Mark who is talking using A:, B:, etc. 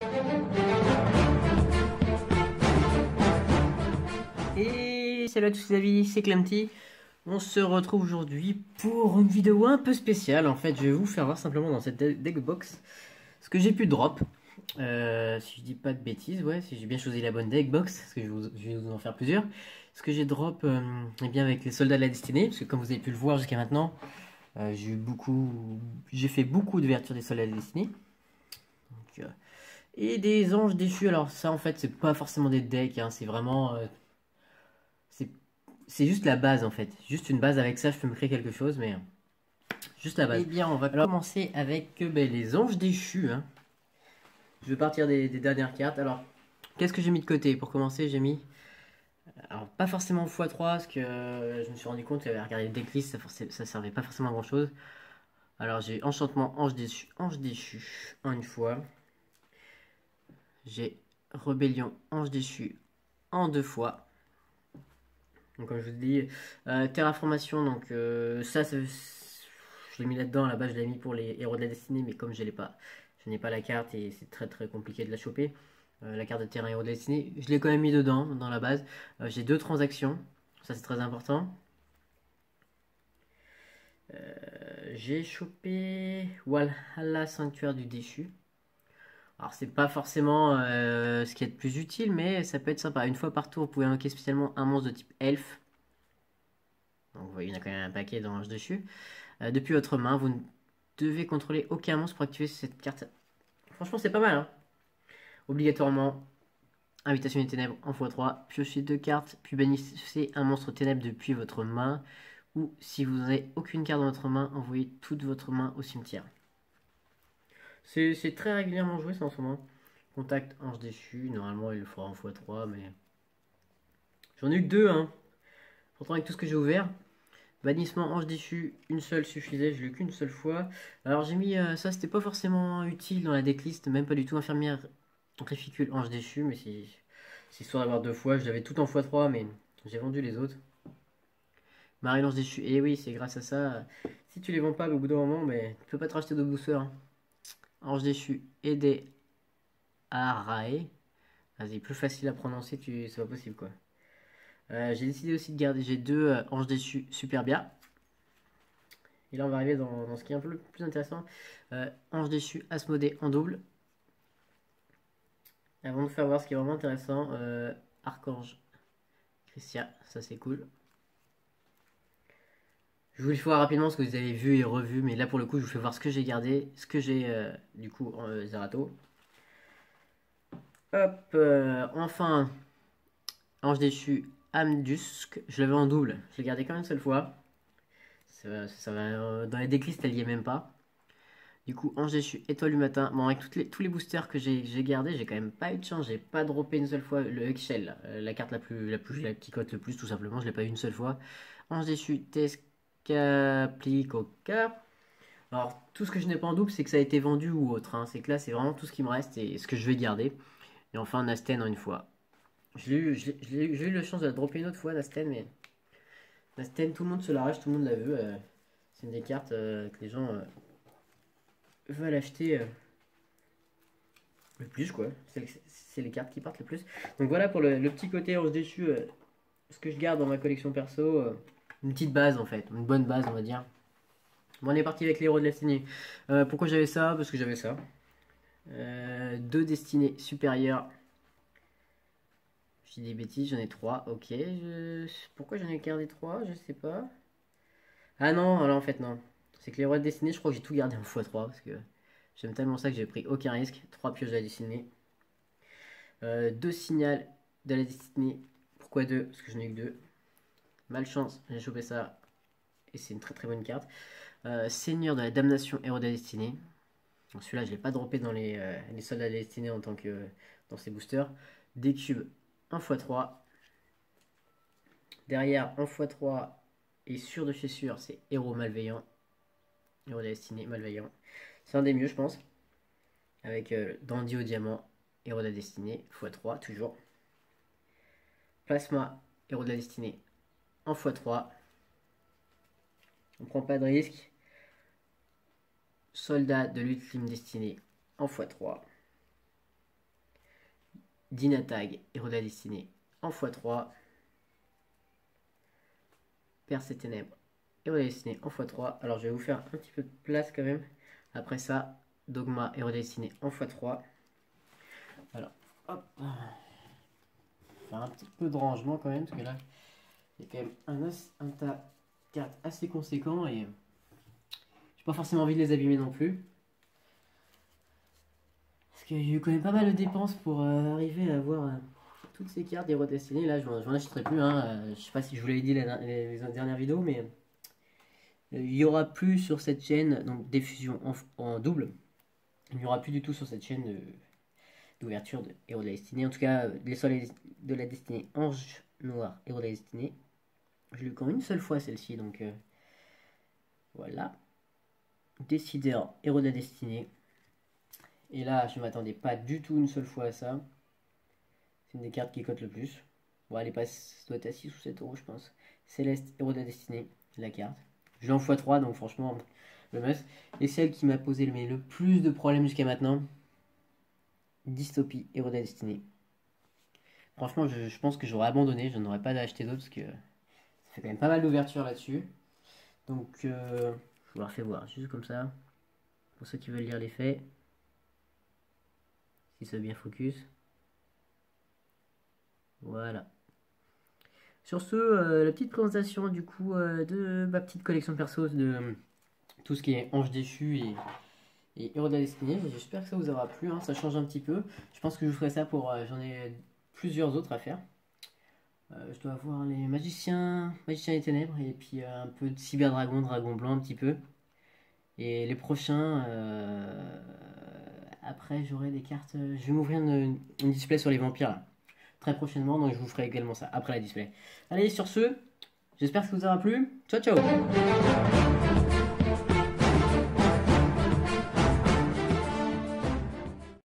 A: Et salut à tous les amis, c'est Clemty. On se retrouve aujourd'hui pour une vidéo un peu spéciale. En fait, je vais vous faire voir simplement dans cette deck box ce que j'ai pu drop. Si je dis pas de bêtises, ouais, si j'ai bien choisi la bonne deck box, parce que je vais vous en faire plusieurs. Ce que j'ai drop, eh bien avec les soldats de la destinée, parce que comme vous avez pu le voir jusqu'à maintenant, j'ai fait beaucoup d'ouvertures des soldats de la destinée. Donc, et des anges déchus. Alors ça, en fait, c'est pas forcément des decks, hein, c'est vraiment c'est c'est juste la base en fait. Juste une base, avec ça je peux me créer quelque chose, mais juste la base. Eh bien, on va commencer avec les anges déchus, hein. Je vais partir des dernières cartes. Alors, qu'est-ce que j'ai mis de côté? Pour commencer, j'ai mis... Alors, pas forcément x3, parce que je me suis rendu compte qu'à regarder le decklist, ça servait pas forcément à grand chose. Alors, j'ai enchantement ange déchu en une fois. J'ai rébellion ange déchu en deux fois. Donc comme je vous dis, terraformation, donc je l'ai mis là-dedans, là-bas je l'ai mis pour les héros de la destinée, mais comme je n'ai pas la carte et c'est très très compliqué de la choper, la carte de terrain héros de la destinée, je l'ai quand même mis dedans, dans la base. J'ai deux transactions, ça c'est très important. J'ai chopé Walhalla Sanctuaire du Déchu. Alors c'est pas forcément ce qui est le plus utile, mais ça peut être sympa. Une fois par tour, vous pouvez invoquer spécialement un monstre de type elfe. Donc vous voyez, il y en a quand même un paquet d'anges dessus. Depuis votre main, vous ne devez contrôler aucun monstre pour activer cette carte. Franchement, c'est pas mal, hein. Obligatoirement, Invitation des Ténèbres en x3. Piochez deux cartes, puis bannissez un monstre ténèbres depuis votre main. Ou si vous n'avez aucune carte dans votre main, envoyez toute votre main au cimetière. C'est très régulièrement joué ça en ce moment. Contact Ange Déchu, normalement il le fera en x3, mais... J'en ai eu que deux, hein. Pourtant avec tout ce que j'ai ouvert. Bannissement ange déchu, une seule suffisait, je l'ai eu qu'une seule fois. Alors j'ai mis ça, c'était pas forcément utile dans la decklist, même pas du tout. Infirmière réficule ange déchu, mais c'est histoire d'avoir deux fois. Je l'avais tout en x3, mais j'ai vendu les autres. Marie l'ange déchu, et oui, c'est grâce à ça. Si tu les vends pas au bout d'un moment, mais tu peux pas te racheter d'autres boosters, hein. Ange déchu, aider Arae. Vas-y, plus facile à prononcer, c'est pas possible quoi. J'ai décidé aussi de garder, j'ai deux anges déchus super bien. Et là on va arriver dans ce qui est un peu le plus intéressant. Ange déchu Asmodée en double. Avant de faire voir ce qui est vraiment intéressant, Archange Christia, ça c'est cool. Je vous le fais voir rapidement ce que vous avez vu et revu, mais là pour le coup je vous fais voir ce que j'ai gardé, ce que j'ai du coup en Zerato. Hop, enfin, Ange déchu Amdusk, je l'avais en double, je l'ai gardé qu'une seule fois. Ça va, dans les decklists elle y est même pas. Du coup, Ange déchu, étoile du matin. Bon, avec tous les boosters que j'ai gardés, j'ai quand même pas eu de chance. J'ai pas droppé une seule fois le Excel, la carte la qui cote le plus, tout simplement. Je l'ai pas eu une seule fois. Ange déchu, Tezcatlipoca. Alors, tout ce que je n'ai pas en double, c'est que ça a été vendu ou autre, hein. C'est que là, c'est vraiment tout ce qui me reste et ce que je vais garder. Et enfin, Nasten en une fois. J'ai eu la chance de la dropper une autre fois, Nasten, mais Nasten, tout le monde se l'arrache, tout le monde la veut. C'est une des cartes que les gens veulent acheter le plus, quoi. C'est les cartes qui partent le plus. Donc voilà pour le petit côté ange déchu, ce que je garde dans ma collection perso. Une petite base en fait, une bonne base on va dire. Bon, on est parti avec les héros de la destinée. Pourquoi j'avais ça? Parce que j'avais ça. Deux destinées supérieures. Je dis des bêtises, j'en ai trois. Ok. Pourquoi j'en ai gardé trois? Je sais pas. Ah non, alors en fait non. C'est que les héros de destinée, je crois que j'ai tout gardé en x3 parce que j'aime tellement ça que j'ai pris aucun risque. Trois pioches de la destinée. Deux signaux de la destinée. Pourquoi deux? Parce que je n'ai eu que deux. Malchance, j'ai chopé ça. Et c'est une très très bonne carte. Seigneur de la damnation, héros de la destinée. Celui-là, je ne l'ai pas droppé dans les soldats de la destinée en tant que dans ses boosters. Des cubes 1x3. Derrière, 1x3 et sûr de chez sûr, c'est héros malveillant. Héros de la destinée, malveillant. C'est un des mieux, je pense. Avec Dandy au diamant, héros de la destinée, x3, toujours. Plasma, héros de la destinée, en x3. On prend pas de risque. Soldat de l'ultime destinée, en x3. Dynatag, Héros de la Destinée en x3. Perce et Ténèbres, Héros de la Destinée en x3. Alors je vais vous faire un petit peu de place quand même. Après ça, Dogma, Héros de la Destinée en x3. Alors, hop. Faire un petit peu de rangement quand même, parce que là, il y a quand même un tas de cartes assez conséquent et j'ai pas forcément envie de les abîmer non plus. Parce qu'il y a eu quand même pas mal de dépenses pour arriver à avoir toutes ces cartes d'Héros Destinés. Là, je m'en achèterai plus. Je sais pas si je vous l'avais dit les dernières vidéos, mais il y aura plus sur cette chaîne donc des fusions en double. Il n'y aura plus du tout sur cette chaîne d'ouverture de Héros de la Destinée. En tout cas, les soleils de la Destinée, Ange Noir, Héros de la Destinée. Je l'ai eu qu'une seule fois celle-ci, donc voilà. Décideur, Héros de la Destinée. Et là, je ne m'attendais pas du tout une seule fois à ça. C'est une des cartes qui cote le plus. Bon, elle est pas, ça doit être à 6 ou 7 euros, je pense. Céleste, Héros de la Destinée, la carte. Je l'ai en x3, donc franchement, le must. Et celle qui m'a posé le plus de problèmes jusqu'à maintenant, Dystopie, Héros de la Destinée. Franchement, je pense que j'aurais abandonné, je n'aurais pas acheté d'autres parce que ça fait quand même pas mal d'ouverture là-dessus. Donc, je vous la refais voir juste comme ça. Pour ceux qui veulent lire les faits. Si ça bien focus. Voilà. Sur ce, la petite présentation du coup de ma petite collection perso de tout ce qui est Ange déchu et Héros de la Destinée. J'espère que ça vous aura plu, hein. Ça change un petit peu. Je pense que je ferai ça pour... j'en ai plusieurs autres à faire. Je dois avoir les magiciens des ténèbres et puis un peu de cyberdragon, dragon blanc un petit peu. Et les prochains... après j'aurai des cartes... je vais m'ouvrir une display sur les vampires là. Très prochainement, donc je vous ferai également ça après la display. Allez, sur ce, j'espère que ça vous aura plu. Ciao, ciao!